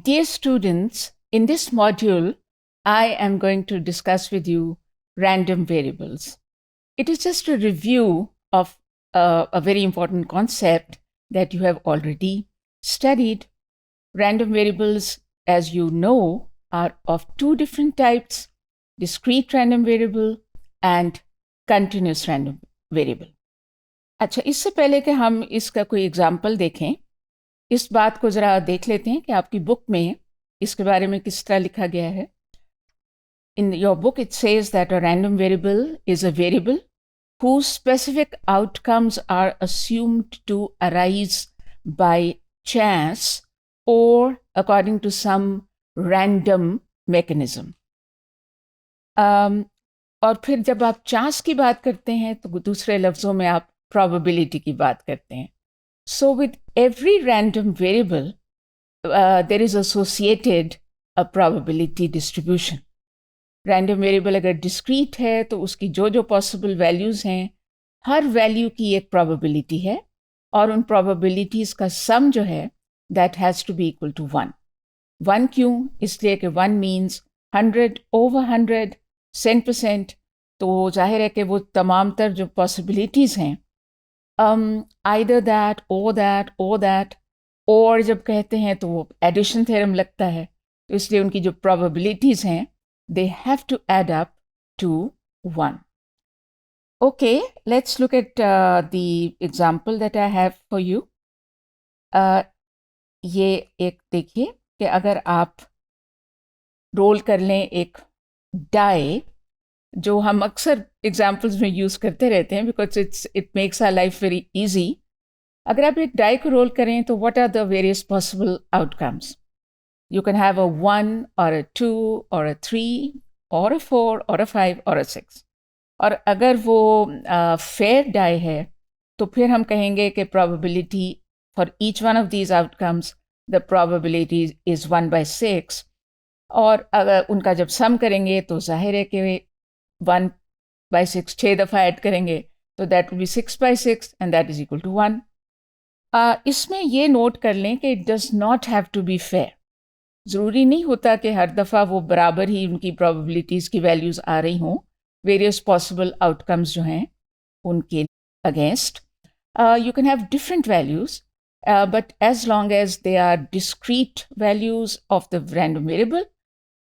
Dear students, in this module, I am going to discuss with you random variables. It is just a review of a very important concept that you have already studied. Random variables, as you know, are of two different types: discrete random variable and continuous random variable. अच्छा, इससे पहले कि हम इसका कोई example देखें, इस बात को ज़रा देख लेते हैं कि आपकी बुक में इसके बारे में किस तरह लिखा गया है. In your book it says that a random variable is a variable whose specific outcomes are assumed to arise by chance or according to some random mechanism. और फिर जब आप चांस की बात करते हैं तो दूसरे लफ्ज़ों में आप probability की बात करते हैं. So with every random variable, there is associated a probability distribution. Random variable अगर discrete है तो उसकी जो possible values हैं, हर value की एक probability है और उन probabilities का sum जो है that has to be equal to 1. 1 क्यों? इसलिए कि 1 means 100 over 100, 100%. तो जाहिर है कि वो तमाम तर जो possibilities हैं, either that or that or that, और जब कहते हैं तो वो एडिशन थ्योरम लगता है, तो इसलिए उनकी जो probabilities हैं they have to add up to 1. Okay, let's look at the example that I have for you. ये एक देखिए कि अगर आप रोल कर लें एक डाई, जो हम अक्सर एग्जाम्पल्स में यूज़ करते रहते हैं because it makes our life very easy. अगर आप एक डाई को रोल करें तो what are the various possible outcomes? You can have a 1 or a 2 or a 3 or a 4 or a 5 or a 6. और अगर वो fair die है तो फिर हम कहेंगे कि probability for each one of these outcomes, the probability is 1 by 6. और अगर उनका जब sum करेंगे तो जाहिर है कि 1 by 6 6 दफ़ा ऐड करेंगे तो that will be 6 by 6 and that is equal to 1. इसमें ये नोट कर लें कि it does not have to be fair. ज़रूरी नहीं होता कि हर दफ़ा वो बराबर ही उनकी probabilities की वैल्यूज़ आ रही हों, वेरियस पॉसिबल आउटकम्स जो हैं उनके against. You can have different values, but as long as they are discrete values of the random variable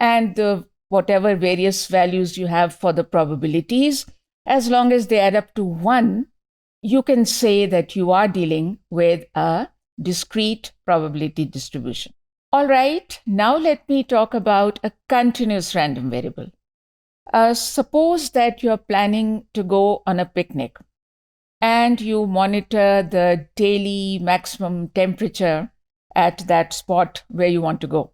and whatever various values you have for the probabilities, as long as they add up to 1, you can say that you are dealing with a discrete probability distribution. All right, now let me talk about a continuous random variable. Suppose that you are planning to go on a picnic and you monitor the daily maximum temperature at that spot where you want to go.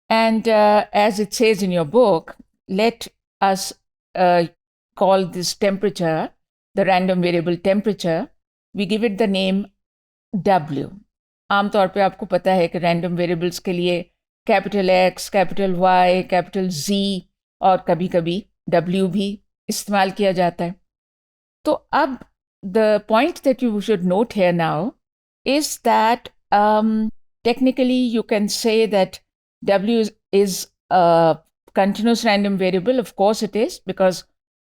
And as it says in your book, let us call this temperature, the random variable temperature, we give it the name W. आमतौर पे आपको पता है कि random variables के लिए capital X, capital Y, capital Z और कभी कभी W भी इस्तेमाल किया जाता है. तो अब the point that you should note here now is that technically you can say that W is a continuous random variable. Of course it is, because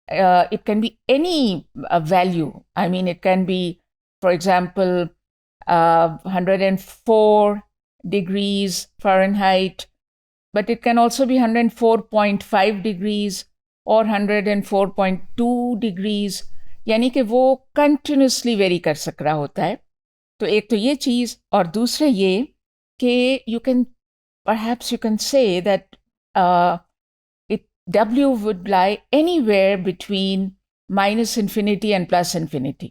it can be any value. I mean, it can be, for example, 104 degrees Fahrenheit, but it can also be 104.5 degrees or 104.2 degrees, यानी कि वो continuously vary कर सक रहा होता है. तो एक तो ये चीज़, और दूसरे ये कि perhaps you can say that W would lie anywhere between minus infinity and plus infinity.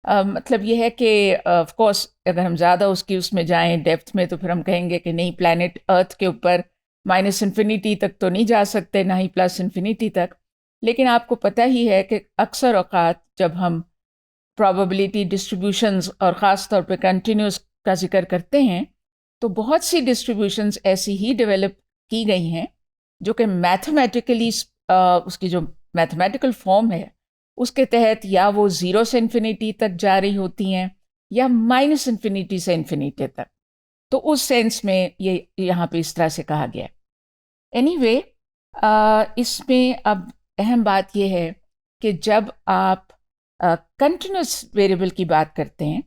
मतलब ये है कि ऑफ कोर्स अगर हम ज़्यादा उसमें जाएं डेप्थ में तो फिर हम कहेंगे कि नहीं, प्लैनेट अर्थ के ऊपर माइनस इन्फिनिटी तक तो नहीं जा सकते, ना ही प्लस इन्फिनिटी तक. लेकिन आपको पता ही है कि अक्सर औक़ात जब हम प्रोबेबिलिटी डिस्ट्रीब्यूशंस और ख़ास तौर पे कंटिन्यूस का जिक्र करते हैं तो बहुत सी डिस्ट्रीब्यूशंस ऐसी ही डेवलप की गई हैं जो कि मैथमेटिकली उसकी जो मैथमेटिकल फॉर्म है उसके तहत या वो 0 से इन्फिनिटी तक जा रही होती हैं या माइनस इन्फिनिटी से इन्फिनिटी तक. تو اس سینس میں یہ یہاں پہ اس طرح سے کہا گیا ہے. اینی اس میں اب اہم بات یہ ہے کہ جب آپ کنٹینیوس ویریبل کی بات کرتے ہیں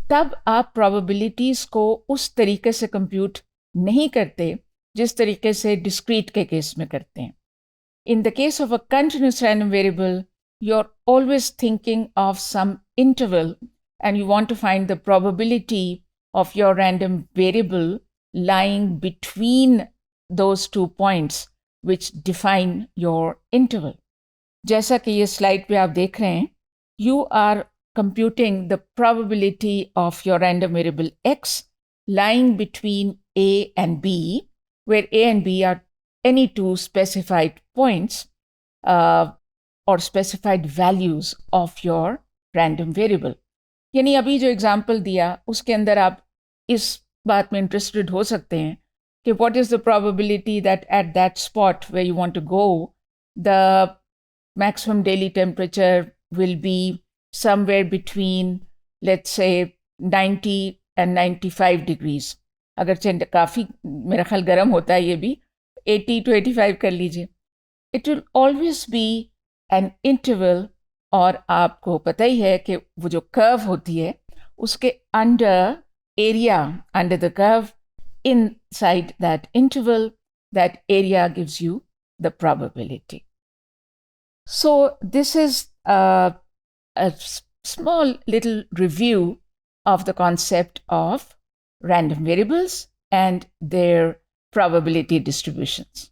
تب آپ پرابیبلٹیز کو اس طریقے سے کمپیوٹ نہیں کرتے جس طریقے سے ڈسکریٹ کے کیس میں کرتے ہیں. In the case of a continuous random variable, you're always thinking of some interval and you want to find the probability of your random variable lying between those 2 points which define your interval. جیسا کہ یہ slide پہ آپ دیکھ رہے ہیں, you are computing the probability of your random variable x lying between a and b, where a and b are any two specified points or specified values of your random variable. یعنی ابھی جو example دیا اس کے اندر آپ اس بات میں interested ہو سکتے ہیں کہ what is the probability that at that spot where you want to go, the maximum daily temperature will be somewhere between, let's say, 90 and 95 degrees. اگرچہ کافی میرا خیال گرم ہوتا ہے یہ بھی, 80 to 85 کر لیجیے. It will always be an interval, اور آپ کو پتہ ہی ہے کہ وہ جو کرو ہوتی ہے اس کے انڈر ایریا, انڈر دا کرو inside that interval, that area gives you the probability. So this is a small little review of the concept of random variables and their probability distributions.